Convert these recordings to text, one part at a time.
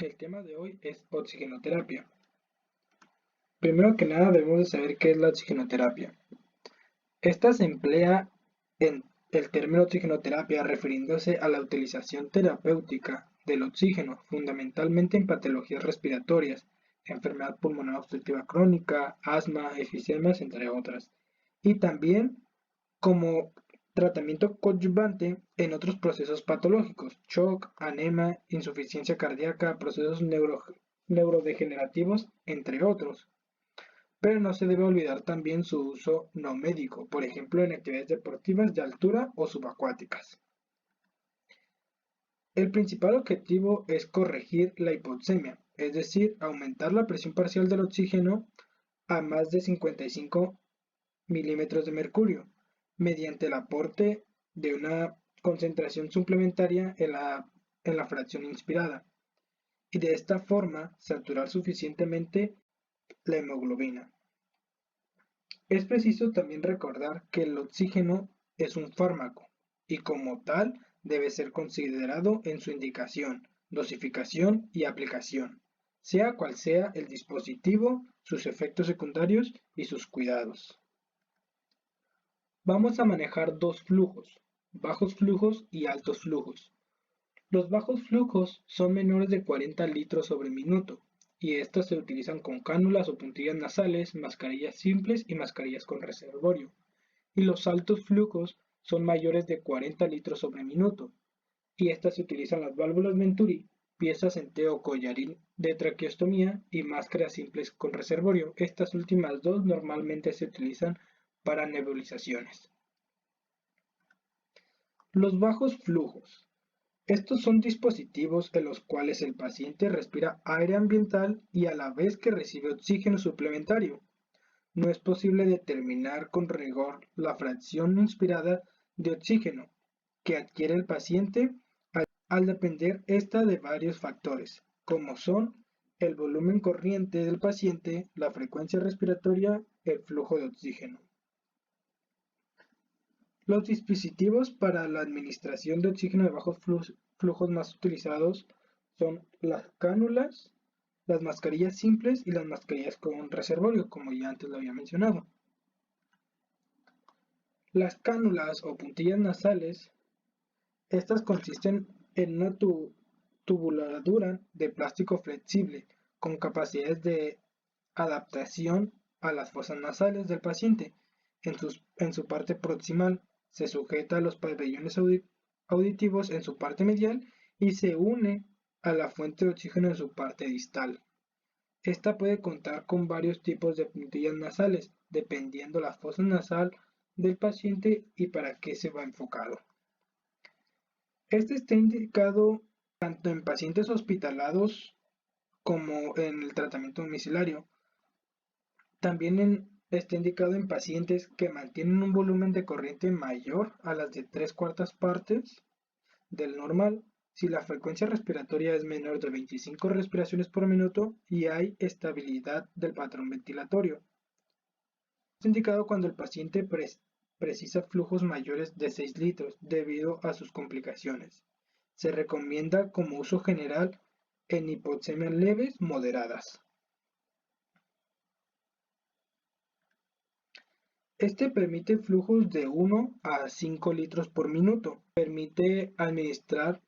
El tema de hoy es oxigenoterapia. Primero que nada debemos de saber qué es la oxigenoterapia. Esta se emplea en el término oxigenoterapia refiriéndose a la utilización terapéutica del oxígeno, fundamentalmente en patologías respiratorias, enfermedad pulmonar obstructiva crónica, asma, efisemias, entre otras, y también como tratamiento coadyuvante en otros procesos patológicos, shock, anemia, insuficiencia cardíaca, procesos neurodegenerativos, entre otros. Pero no se debe olvidar también su uso no médico, por ejemplo en actividades deportivas de altura o subacuáticas. El principal objetivo es corregir la hipoxemia, es decir, aumentar la presión parcial del oxígeno a más de 55 milímetros de mercurio, mediante el aporte de una concentración suplementaria en la fracción inspirada, y de esta forma saturar suficientemente la hemoglobina. Es preciso también recordar que el oxígeno es un fármaco y como tal debe ser considerado en su indicación, dosificación y aplicación, sea cual sea el dispositivo, sus efectos secundarios y sus cuidados. Vamos a manejar dos flujos, bajos flujos y altos flujos. Los bajos flujos son menores de 40 litros sobre minuto y estos se utilizan con cánulas o puntillas nasales, mascarillas simples y mascarillas con reservorio. Y los altos flujos son mayores de 40 litros sobre minuto y estas se utilizan las válvulas Venturi, piezas en T o collarín de traqueostomía y máscaras simples con reservorio. Estas últimas dos normalmente se utilizan para nebulizaciones. Los bajos flujos. Estos son dispositivos en los cuales el paciente respira aire ambiental y a la vez que recibe oxígeno suplementario. No es posible determinar con rigor la fracción inspirada de oxígeno que adquiere el paciente al depender esta de varios factores, como son el volumen corriente del paciente, la frecuencia respiratoria, el flujo de oxígeno. Los dispositivos para la administración de oxígeno de bajos flujos más utilizados son las cánulas, las mascarillas simples y las mascarillas con reservorio, como ya antes lo había mencionado. Las cánulas o puntillas nasales, estas consisten en una tubuladura de plástico flexible con capacidades de adaptación a las fosas nasales del paciente. En su parte proximal se sujeta a los pabellones auditivos en su parte medial y se une a la fuente de oxígeno en su parte distal. Esta puede contar con varios tipos de puntillas nasales, dependiendo la fosa nasal del paciente y para qué se va enfocado. Este está indicado tanto en pacientes hospitalados como en el tratamiento domiciliario. También está indicado en pacientes que mantienen un volumen de corriente mayor a las de 3/4 partes del normal si la frecuencia respiratoria es menor de 25 respiraciones por minuto y hay estabilidad del patrón ventilatorio. Está indicado cuando el paciente precisa flujos mayores de 6 litros debido a sus complicaciones. Se recomienda como uso general en hipoxemias leves moderadas. Este permite flujos de 1 a 5 litros por minuto. Permite administrar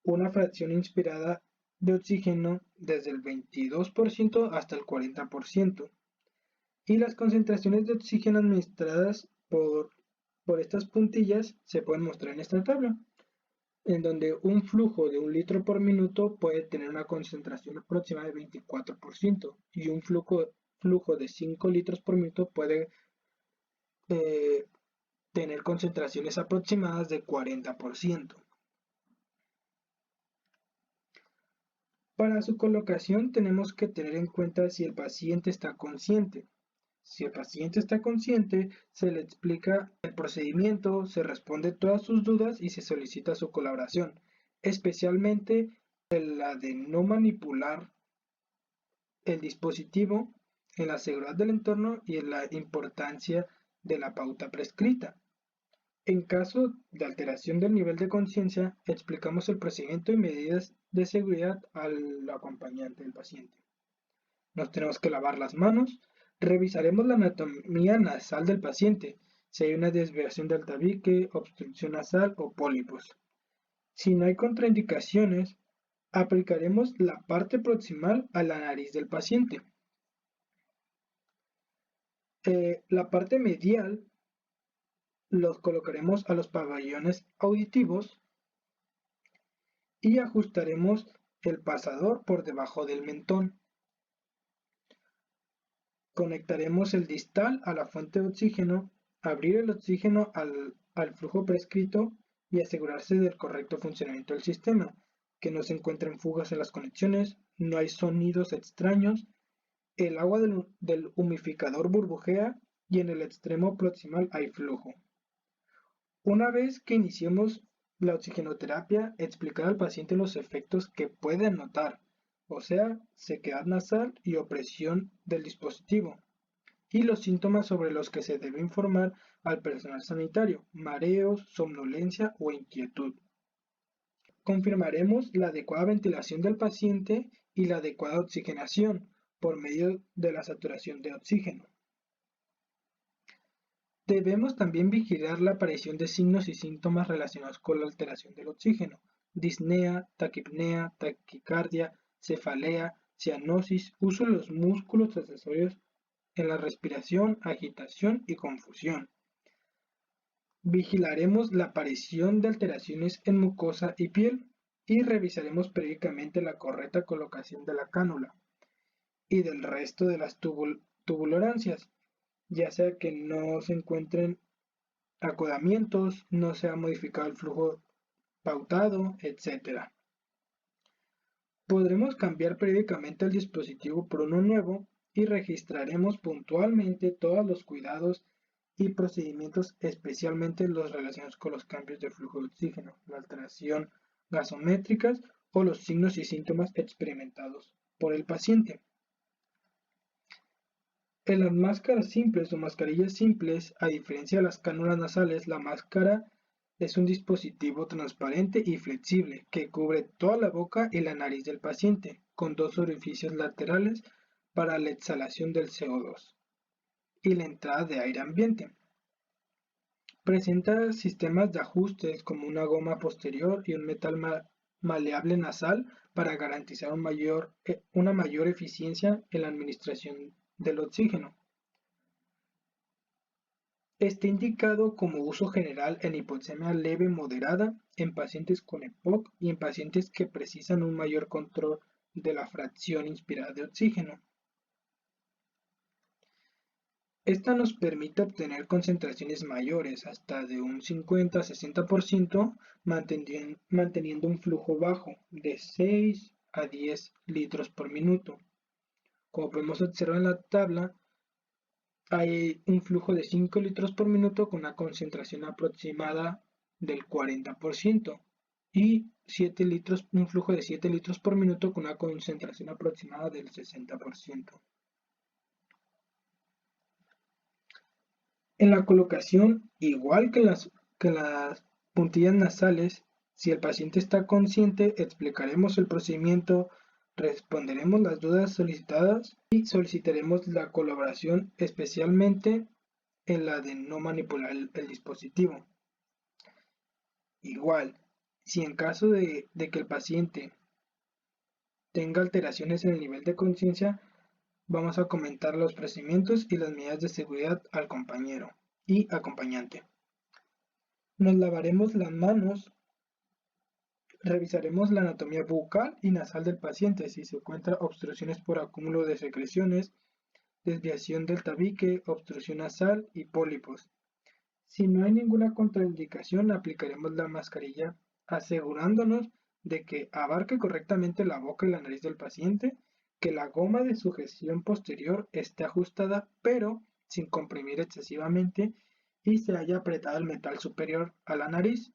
una fracción inspirada de oxígeno desde el 22% hasta el 40%. Y las concentraciones de oxígeno administradas por estas puntillas se pueden mostrar en esta tabla, en donde un flujo de 1 litro por minuto puede tener una concentración aproximada de 24% y un flujo de 5 litros por minuto puede eh, tener concentraciones aproximadas de 40%. Para su colocación tenemos que tener en cuenta si el paciente está consciente. Si el paciente está consciente, se le explica el procedimiento, se responde todas sus dudas y se solicita su colaboración, especialmente en la de no manipular el dispositivo, en la seguridad del entorno y en la importancia de la pauta prescrita. En caso de alteración del nivel de conciencia, explicamos el procedimiento y medidas de seguridad al acompañante del paciente. Nos tenemos que lavar las manos, revisaremos la anatomía nasal del paciente, si hay una desviación del tabique, obstrucción nasal o pólipos. Si no hay contraindicaciones, aplicaremos la parte proximal a la nariz del paciente. La parte medial los colocaremos a los pabellones auditivos y ajustaremos el pasador por debajo del mentón. Conectaremos el distal a la fuente de oxígeno, abrir el oxígeno al flujo prescrito y asegurarse del correcto funcionamiento del sistema, que no se encuentren fugas en las conexiones, no hay sonidos extraños, el agua del humidificador burbujea y en el extremo proximal hay flujo. Una vez que iniciemos la oxigenoterapia, explicar al paciente los efectos que puede notar, o sea, sequedad nasal y opresión del dispositivo, y los síntomas sobre los que se debe informar al personal sanitario, mareos, somnolencia o inquietud. Confirmaremos la adecuada ventilación del paciente y la adecuada oxigenación por medio de la saturación de oxígeno. Debemos también vigilar la aparición de signos y síntomas relacionados con la alteración del oxígeno, disnea, taquipnea, taquicardia, cefalea, cianosis, uso de los músculos accesorios en la respiración, agitación y confusión. Vigilaremos la aparición de alteraciones en mucosa y piel y revisaremos periódicamente la correcta colocación de la cánula y del resto de las tubulancias, ya sea que no se encuentren acodamientos, no se ha modificado el flujo pautado, etc. Podremos cambiar periódicamente el dispositivo por uno nuevo y registraremos puntualmente todos los cuidados y procedimientos, especialmente los relacionados con los cambios de flujo de oxígeno, la alteración gasométricas o los signos y síntomas experimentados por el paciente. En las máscaras simples o mascarillas simples, a diferencia de las cánulas nasales, la máscara es un dispositivo transparente y flexible que cubre toda la boca y la nariz del paciente, con dos orificios laterales para la exhalación del CO2 y la entrada de aire ambiente. Presenta sistemas de ajustes como una goma posterior y un metal maleable nasal para garantizar una mayor eficiencia en la administración del oxígeno. Está indicado como uso general en hipoxemia leve moderada, en pacientes con EPOC y en pacientes que precisan un mayor control de la fracción inspirada de oxígeno. Esta nos permite obtener concentraciones mayores, hasta de un 50-60%, manteniendo un flujo bajo de 6 a 10 litros por minuto. Como podemos observar en la tabla, hay un flujo de 5 litros por minuto con una concentración aproximada del 40% y un flujo de 7 litros por minuto con una concentración aproximada del 60%. En la colocación, igual que las puntillas nasales, si el paciente está consciente, explicaremos el procedimiento, responderemos las dudas solicitadas y solicitaremos la colaboración, especialmente en la de no manipular el dispositivo. Igual, si en caso de que el paciente tenga alteraciones en el nivel de conciencia, vamos a comentar los procedimientos y las medidas de seguridad al compañero y acompañante. Nos lavaremos las manos, revisaremos la anatomía bucal y nasal del paciente si se encuentra obstrucciones por acúmulo de secreciones, desviación del tabique, obstrucción nasal y pólipos. Si no hay ninguna contraindicación, aplicaremos la mascarilla asegurándonos de que abarque correctamente la boca y la nariz del paciente, que la goma de sujeción posterior esté ajustada pero sin comprimir excesivamente y se haya apretado el metal superior a la nariz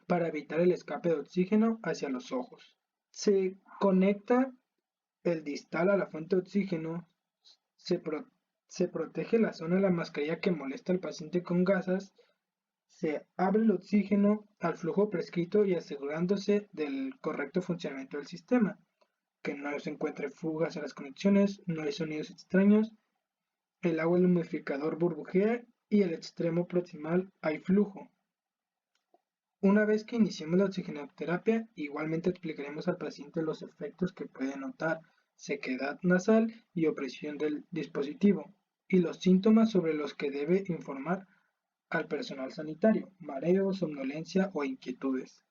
para evitar el escape de oxígeno hacia los ojos. Se conecta el distal a la fuente de oxígeno, se protege la zona de la mascarilla que molesta al paciente con gasas, Se abre el oxígeno al flujo prescrito y asegurándose del correcto funcionamiento del sistema, que no se encuentren fugas en las conexiones, no hay sonidos extraños, el agua del humidificador burbujea y el extremo proximal hay flujo. Una vez que iniciemos la oxigenoterapia, igualmente explicaremos al paciente los efectos que puede notar, sequedad nasal y opresión del dispositivo, y los síntomas sobre los que debe informar al personal sanitario, mareo, somnolencia o inquietudes.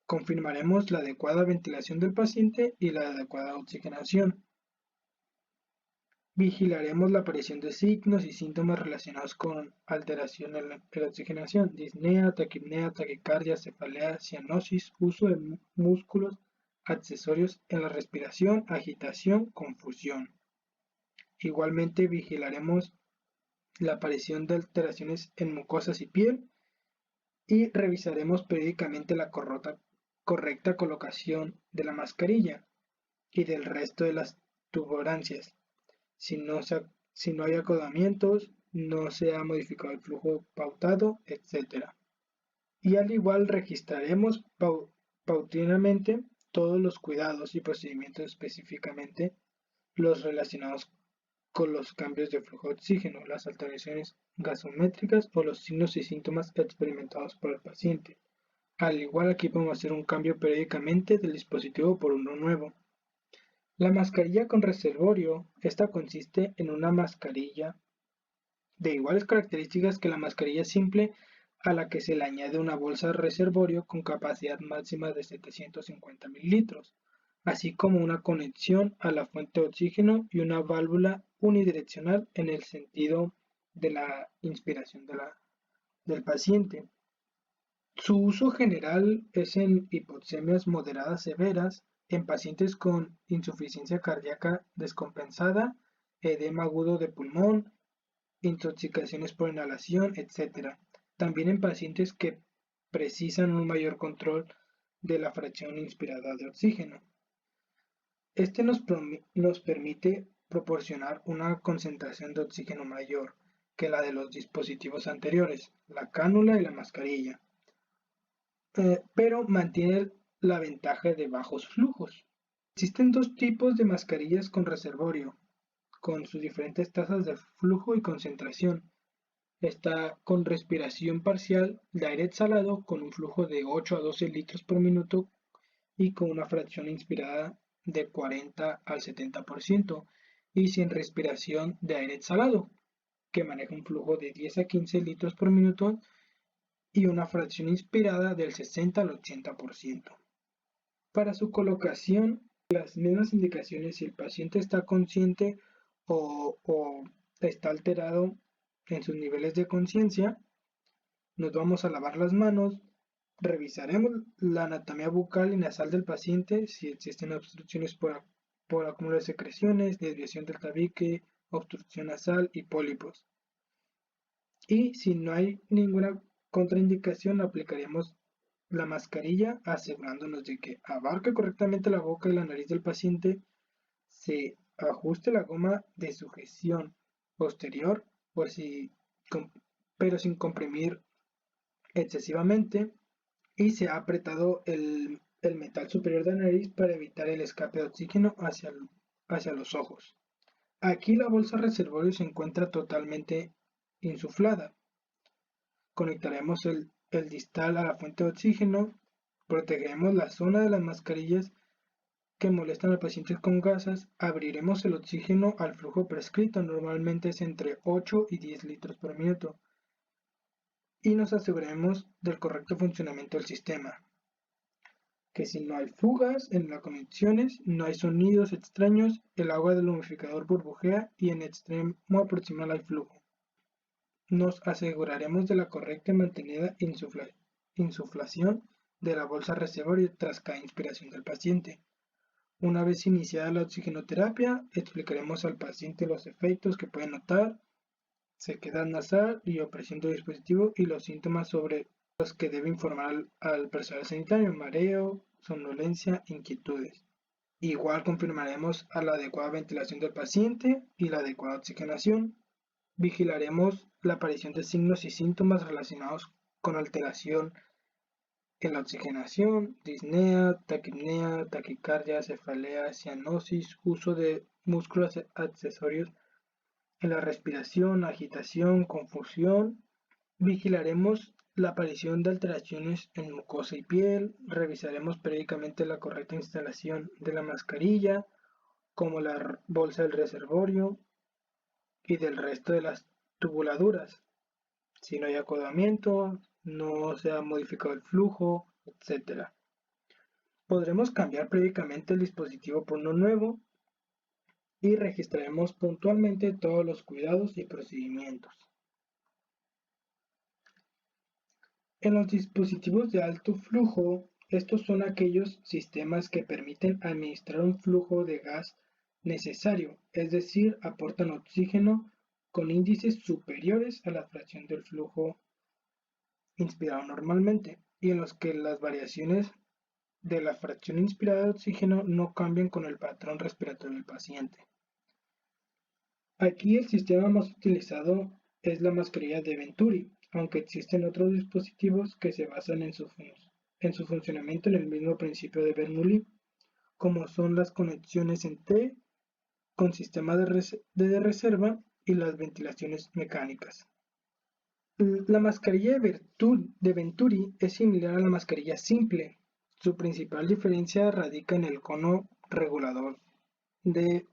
Confirmaremos la adecuada ventilación del paciente y la adecuada oxigenación. Vigilaremos la aparición de signos y síntomas relacionados con alteración en la oxigenación, disnea, taquipnea, taquicardia, cefalea, cianosis, uso de músculos accesorios en la respiración, agitación, confusión. Igualmente vigilaremos la aparición de alteraciones en mucosas y piel y revisaremos periódicamente la correcta colocación de la mascarilla y del resto de las tuberancias. Si no hay acodamientos, no se ha modificado el flujo pautado, etc. Y al igual registraremos paulatinamente todos los cuidados y procedimientos, específicamente los relacionados con los cambios de flujo de oxígeno, las alteraciones gasométricas o los signos y síntomas experimentados por el paciente. Al igual aquí podemos hacer un cambio periódicamente del dispositivo por uno nuevo. La mascarilla con reservorio, esta consiste en una mascarilla de iguales características que la mascarilla simple a la que se le añade una bolsa reservorio con capacidad máxima de 750 mililitros, así como una conexión a la fuente de oxígeno y una válvula unidireccional en el sentido de la inspiración del paciente. Su uso general es en hipoxemias moderadas severas, en pacientes con insuficiencia cardíaca descompensada, edema agudo de pulmón, intoxicaciones por inhalación, etc. También en pacientes que precisan un mayor control de la fracción inspirada de oxígeno. Este nos permite proporcionar una concentración de oxígeno mayor que la de los dispositivos anteriores, la cánula y la mascarilla, pero mantiene la ventaja de bajos flujos. Existen dos tipos de mascarillas con reservorio, con sus diferentes tasas de flujo y concentración. Está con respiración parcial de aire exhalado con un flujo de 8 a 12 litros por minuto y con una fracción inspirada de 40 al 70% y sin respiración de aire exhalado, que maneja un flujo de 10 a 15 litros por minuto y una fracción inspirada del 60 al 80%. Para su colocación, las mismas indicaciones si el paciente está consciente o está alterado en sus niveles de conciencia, nos vamos a lavar las manos, revisaremos la anatomía bucal y nasal del paciente si existen obstrucciones por acúmulo de secreciones, desviación del tabique, obstrucción nasal y pólipos. Y si no hay ninguna contraindicación, aplicaremos la mascarilla asegurándonos de que abarque correctamente la boca y la nariz del paciente, se ajuste la goma de sujeción posterior pero sin comprimir excesivamente y se ha apretado el metal superior de la nariz para evitar el escape de oxígeno hacia los ojos. Aquí la bolsa reservorio se encuentra totalmente insuflada. Conectaremos el distal a la fuente de oxígeno, protegeremos la zona de las mascarillas que molestan a pacientes con gasas, abriremos el oxígeno al flujo prescrito, normalmente es entre 8 y 10 litros por minuto, y nos aseguraremos del correcto funcionamiento del sistema, que si no hay fugas en las conexiones, no hay sonidos extraños, el agua del humidificador burbujea y en extremo proximal hay flujo. Nos aseguraremos de la correcta y mantenida insuflación de la bolsa reservorio tras cada inspiración del paciente. Una vez iniciada la oxigenoterapia, explicaremos al paciente los efectos que puede notar, sequedad nasal y opresión del dispositivo y los síntomas sobre los que debe informar al personal sanitario, mareo, somnolencia, inquietudes. Igual confirmaremos a la adecuada ventilación del paciente y la adecuada oxigenación. Vigilaremos la aparición de signos y síntomas relacionados con alteración en la oxigenación, disnea, taquipnea, taquicardia, cefalea, cianosis, uso de músculos accesorios en la respiración, agitación, confusión. Vigilaremos la aparición de alteraciones en mucosa y piel, revisaremos periódicamente la correcta instalación de la mascarilla, como la bolsa del reservorio y del resto de las tubuladuras. Si no hay acodamiento, no se ha modificado el flujo, etc. Podremos cambiar periódicamente el dispositivo por uno nuevo y registraremos puntualmente todos los cuidados y procedimientos. En los dispositivos de alto flujo, estos son aquellos sistemas que permiten administrar un flujo de gas necesario, es decir, aportan oxígeno con índices superiores a la fracción del flujo inspirado normalmente, y en los que las variaciones de la fracción inspirada de oxígeno no cambian con el patrón respiratorio del paciente. Aquí el sistema más utilizado es la mascarilla de Venturi, aunque existen otros dispositivos que se basan en su funcionamiento en el mismo principio de Bernoulli, como son las conexiones en T con sistema de reserva y las ventilaciones mecánicas. La mascarilla de Venturi es similar a la mascarilla simple. Su principal diferencia radica en el cono regulador de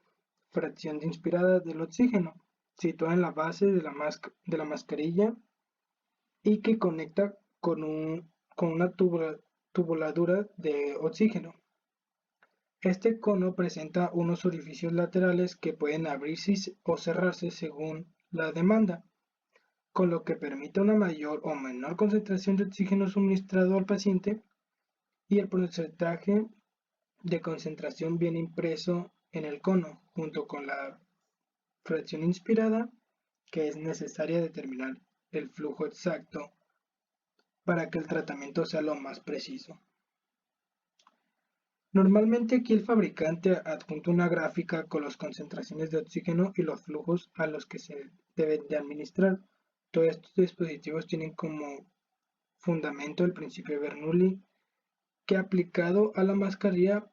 fracción de inspirada del oxígeno, situada en la base de la mascarilla y que conecta con una tubuladura de oxígeno. Este cono presenta unos orificios laterales que pueden abrirse o cerrarse según la demanda, con lo que permite una mayor o menor concentración de oxígeno suministrado al paciente, y el porcentaje de concentración viene impreso en el cono, junto con la fracción inspirada, que es necesaria determinar el flujo exacto para que el tratamiento sea lo más preciso. Normalmente aquí el fabricante adjunta una gráfica con las concentraciones de oxígeno y los flujos a los que se deben de administrar. Todos estos dispositivos tienen como fundamento el principio de Bernoulli, que aplicado a la mascarilla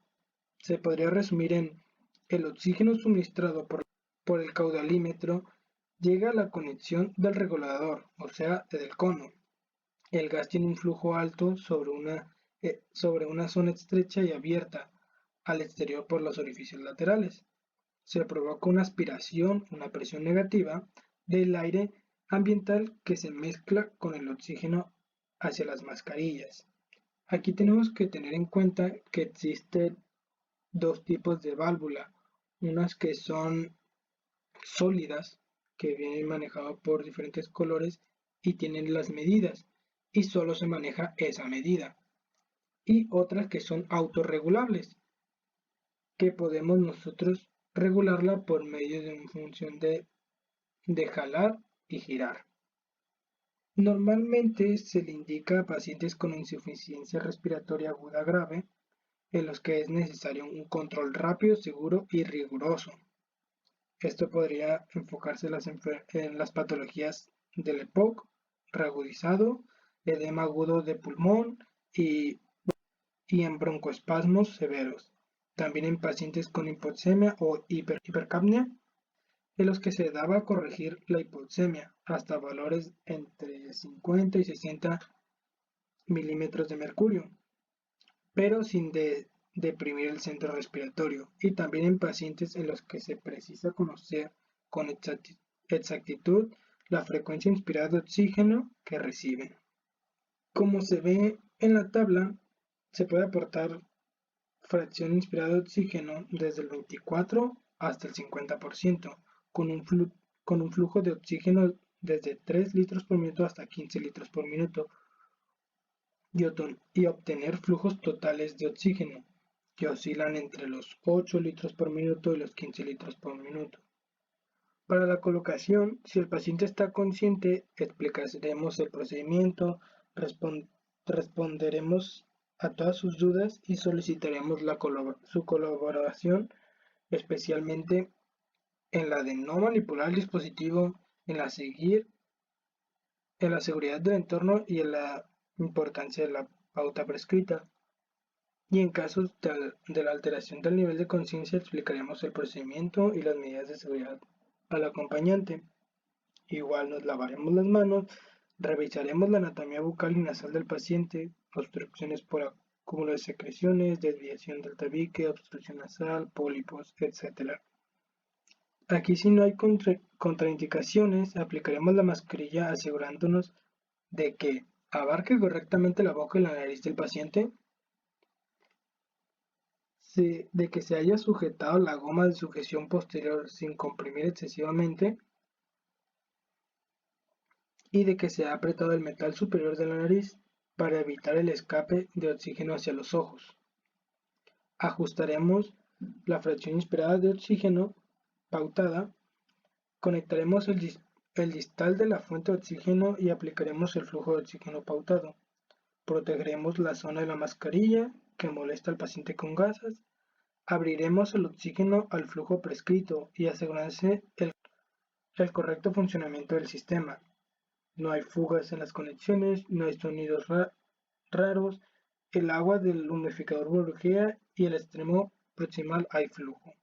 se podría resumir en: el oxígeno suministrado por el caudalímetro llega a la conexión del regulador, o sea, del cono. El gas tiene un flujo alto sobre una zona estrecha y abierta al exterior por los orificios laterales. Se provoca una aspiración, una presión negativa del aire ambiental que se mezcla con el oxígeno hacia las mascarillas. Aquí tenemos que tener en cuenta que existen dos tipos de válvula, unas que son sólidas, que vienen manejadas por diferentes colores y tienen las medidas, y solo se maneja esa medida, y otras que son autorregulables, que podemos nosotros regularla por medio de una función de jalar y girar. Normalmente se le indica a pacientes con insuficiencia respiratoria aguda grave, en los que es necesario un control rápido, seguro y riguroso. Esto podría enfocarse en las patologías del EPOC, reagudizado, edema agudo de pulmón y en broncoespasmos severos. También en pacientes con hipoxemia o hipercapnia, en los que se daba a corregir la hipoxemia hasta valores entre 50 y 60 milímetros de mercurio, pero sin deprimir el centro respiratorio, y también en pacientes en los que se precisa conocer con exactitud la frecuencia inspirada de oxígeno que reciben. Como se ve en la tabla, se puede aportar fracción inspirada de oxígeno desde el 24 hasta el 50%, con un flujo de oxígeno desde 3 litros por minuto hasta 15 litros por minuto, y obtener flujos totales de oxígeno que oscilan entre los 8 litros por minuto y los 15 litros por minuto. Para la colocación, si el paciente está consciente, explicaremos el procedimiento, responderemos a todas sus dudas y solicitaremos su colaboración, especialmente en la de no manipular el dispositivo, en la seguir en la seguridad del entorno y en la importancia de la pauta prescrita. Y en casos de la alteración del nivel de conciencia explicaremos el procedimiento y las medidas de seguridad al acompañante. Igual nos lavaremos las manos, revisaremos la anatomía bucal y nasal del paciente, obstrucciones por acúmulo de secreciones, desviación del tabique, obstrucción nasal, pólipos, etc. Aquí si no hay contraindicaciones, aplicaremos la mascarilla asegurándonos de que abarque correctamente la boca y la nariz del paciente, de que se haya sujetado la goma de sujeción posterior sin comprimir excesivamente y de que se ha apretado el metal superior de la nariz para evitar el escape de oxígeno hacia los ojos. Ajustaremos la fracción inspirada de oxígeno pautada, conectaremos el distal de la fuente de oxígeno y aplicaremos el flujo de oxígeno pautado. Protegeremos la zona de la mascarilla que molesta al paciente con gasas. Abriremos el oxígeno al flujo prescrito y asegurarse el correcto funcionamiento del sistema. No hay fugas en las conexiones, no hay sonidos raros, el agua del humidificador burbujea y el extremo proximal hay flujo.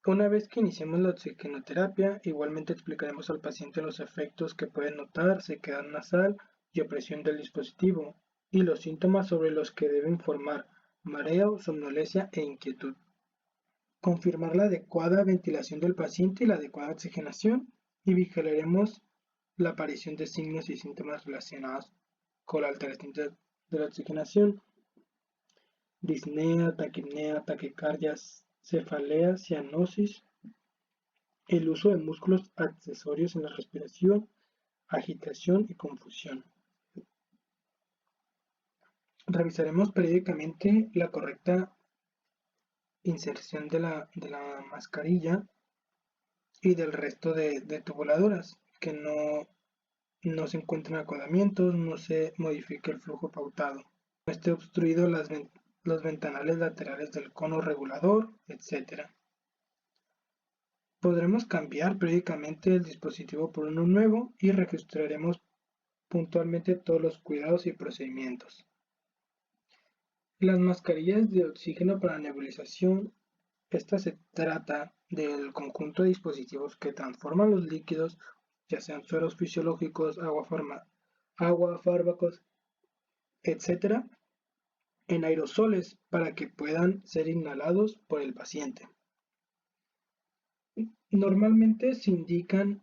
Una vez que iniciemos la oxigenoterapia, igualmente explicaremos al paciente los efectos que pueden notar, sequedad nasal y opresión del dispositivo, y los síntomas sobre los que debe informar, mareo, somnolencia e inquietud. Confirmar la adecuada ventilación del paciente y la adecuada oxigenación, y vigilaremos la aparición de signos y síntomas relacionados con la alteración de la oxigenación, disnea, taquipnea, taquicardias, cefalea, cianosis, el uso de músculos accesorios en la respiración, agitación y confusión. Revisaremos periódicamente la correcta inserción de la mascarilla y del resto de tubuladoras, que no se encuentren acodamientos, no se modifique el flujo pautado, no esté obstruido los ventanales laterales del cono regulador, etc. Podremos cambiar periódicamente el dispositivo por uno nuevo y registraremos puntualmente todos los cuidados y procedimientos. Las mascarillas de oxígeno para nebulización, esta se trata del conjunto de dispositivos que transforman los líquidos, ya sean sueros fisiológicos, agua, fármacos, etc., en aerosoles para que puedan ser inhalados por el paciente. Normalmente se indican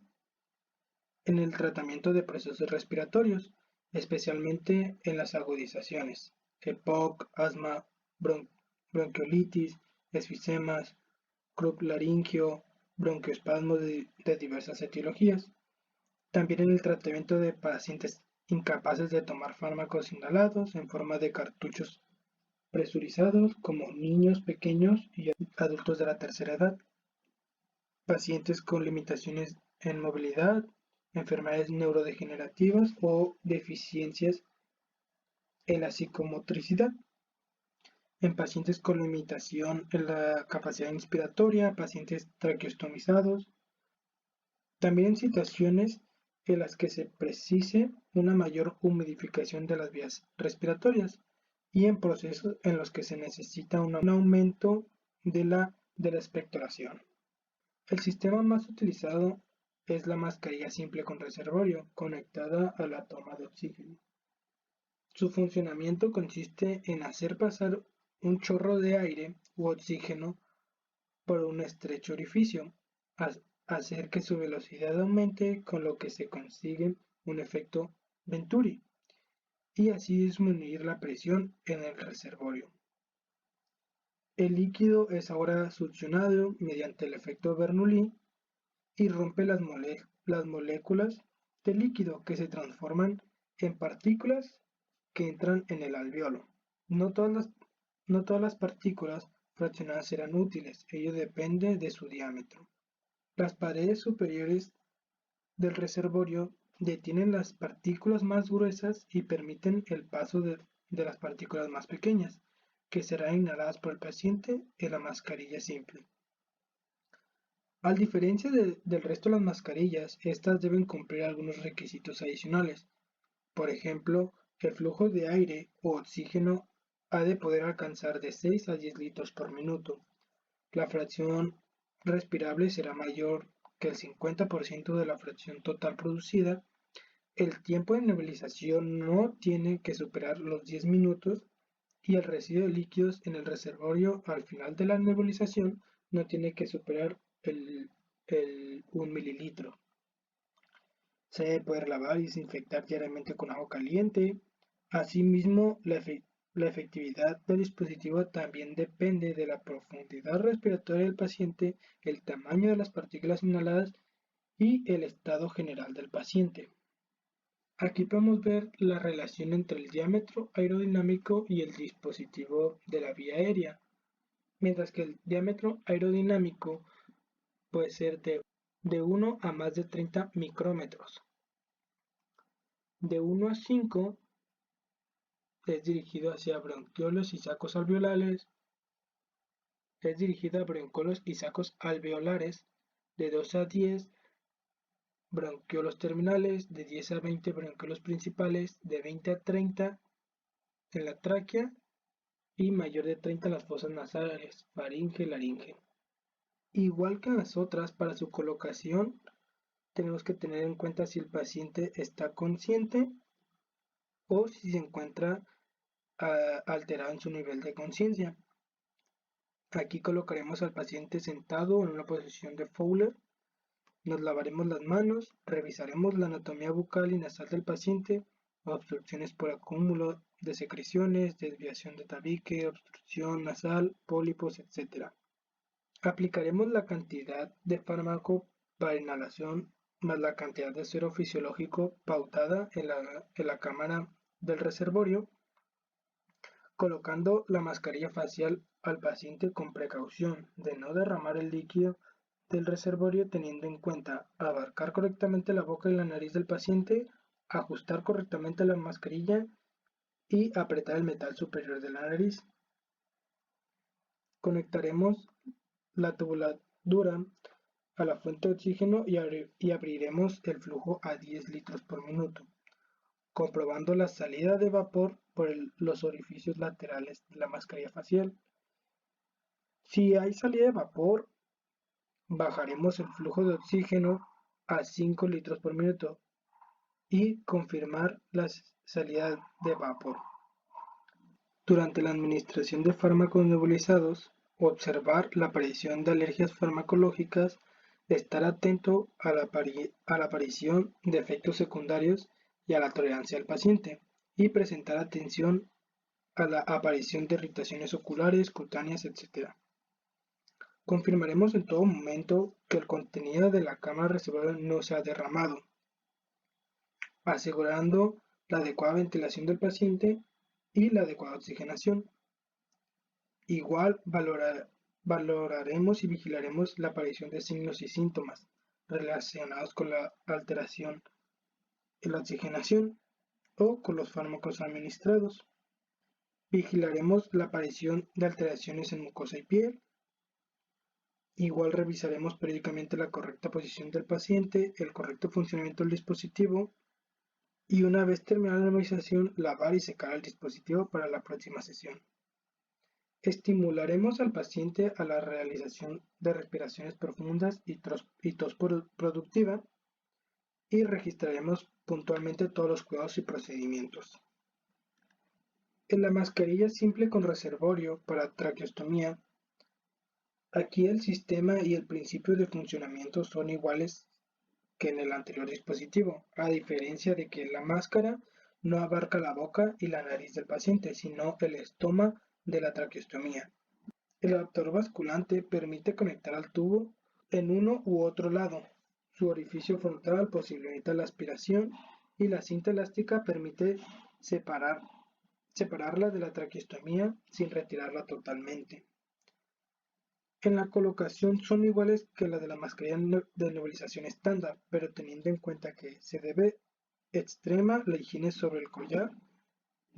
en el tratamiento de procesos respiratorios, especialmente en las agudizaciones, EPOC, asma, bronquiolitis, esfisemas, crup laringio, bronquioespasmos de diversas etiologías. También en el tratamiento de pacientes incapaces de tomar fármacos inhalados en forma de cartuchos presurizados, como niños pequeños y adultos de la tercera edad, pacientes con limitaciones en movilidad, enfermedades neurodegenerativas o deficiencias en la psicomotricidad, en pacientes con limitación en la capacidad inspiratoria, pacientes traqueostomizados, también en situaciones en las que se precise una mayor humidificación de las vías respiratorias y en procesos en los que se necesita un aumento de la expectoración. El sistema más utilizado es la mascarilla simple con reservorio, conectada a la toma de oxígeno. Su funcionamiento consiste en hacer pasar un chorro de aire u oxígeno por un estrecho orificio, hacer que su velocidad aumente, con lo que se consigue un efecto Venturi, y así disminuir la presión en el reservorio. El líquido es ahora succionado mediante el efecto Bernoulli y rompe las moléculas del líquido que se transforman en partículas que entran en el alveolo. No todas las partículas fraccionadas serán útiles, ello depende de su diámetro. Las paredes superiores del reservorio detienen las partículas más gruesas y permiten el paso de las partículas más pequeñas, que serán inhaladas por el paciente en la mascarilla simple. A diferencia del resto de las mascarillas, estas deben cumplir algunos requisitos adicionales. Por ejemplo, el flujo de aire o oxígeno ha de poder alcanzar de 6 a 10 litros por minuto. La fracción respirable será mayor que el 50% de la fracción total producida. El tiempo de nebulización no tiene que superar los 10 minutos y el residuo de líquidos en el reservorio al final de la nebulización no tiene que superar el 1 mililitro. Se debe poder lavar y desinfectar diariamente con agua caliente. Asimismo, la efectividad del dispositivo también depende de la profundidad respiratoria del paciente, el tamaño de las partículas inhaladas y el estado general del paciente. Aquí podemos ver la relación entre el diámetro aerodinámico y el dispositivo de la vía aérea, mientras que el diámetro aerodinámico puede ser de 1 a más de 30 micrómetros. De 1 a 5 es dirigido hacia bronquiolos y sacos alveolares. Es dirigida a bronquiolos y sacos alveolares. De 2 a 10 bronquiolos terminales. De 10 a 20 bronquiolos principales. De 20 a 30 en la tráquea. Y mayor de 30 en las fosas nasales, faringe y laringe. Igual que en las otras, para su colocación tenemos que tener en cuenta si el paciente está consciente o si se encuentra alterado en su nivel de conciencia. Aquí colocaremos al paciente sentado en una posición de Fowler, nos lavaremos las manos, revisaremos la anatomía bucal y nasal del paciente, obstrucciones por acúmulo de secreciones, desviación de tabique, obstrucción nasal, pólipos, etc. Aplicaremos la cantidad de fármaco para inhalación más la cantidad de suero fisiológico pautada en la cámara del reservorio, colocando la mascarilla facial al paciente con precaución de no derramar el líquido del reservorio, teniendo en cuenta abarcar correctamente la boca y la nariz del paciente, ajustar correctamente la mascarilla y apretar el metal superior de la nariz. Conectaremos la tubuladura a la fuente de oxígeno y abriremos el flujo a 10 litros por minuto, comprobando la salida de vapor por los orificios laterales de la mascarilla facial. Si hay salida de vapor, bajaremos el flujo de oxígeno a 5 litros por minuto y confirmar la salida de vapor. Durante la administración de fármacos nebulizados, observar la aparición de alergias farmacológicas, estar atento a la aparición de efectos secundarios y a la tolerancia del paciente, y presentar atención a la aparición de irritaciones oculares, cutáneas, etc. Confirmaremos en todo momento que el contenido de la cámara reservoria no se ha derramado, asegurando la adecuada ventilación del paciente y la adecuada oxigenación. Igual valoraremos y vigilaremos la aparición de signos y síntomas relacionados con la alteración en la oxigenación o con los fármacos administrados. Vigilaremos la aparición de alteraciones en mucosa y piel. Igual revisaremos periódicamente la correcta posición del paciente, el correcto funcionamiento del dispositivo y una vez terminada la nebulización, lavar y secar el dispositivo para la próxima sesión. Estimularemos al paciente a la realización de respiraciones profundas y tos productiva y registraremos puntualmente todos los cuidados y procedimientos. En la mascarilla simple con reservorio para traqueostomía, aquí el sistema y el principio de funcionamiento son iguales que en el anterior dispositivo, a diferencia de que la máscara no abarca la boca y la nariz del paciente, sino el estoma de la traqueostomía. El adaptador basculante permite conectar al tubo en uno u otro lado. Su orificio frontal posibilita la aspiración y la cinta elástica permite separarla de la traqueostomía sin retirarla totalmente. En la colocación son iguales que la de la mascarilla de nebulización estándar, pero teniendo en cuenta que se debe extrema la higiene sobre el collar,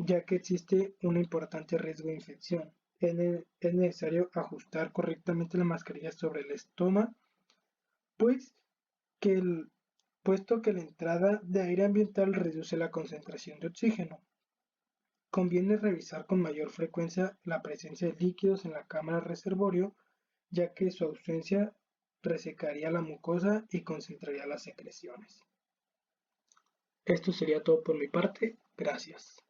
ya que existe un importante riesgo de infección. Es necesario ajustar correctamente la mascarilla sobre el estoma pues puesto que la entrada de aire ambiental reduce la concentración de oxígeno. Conviene revisar con mayor frecuencia la presencia de líquidos en la cámara reservorio, ya que su ausencia resecaría la mucosa y concentraría las secreciones. Esto sería todo por mi parte. Gracias.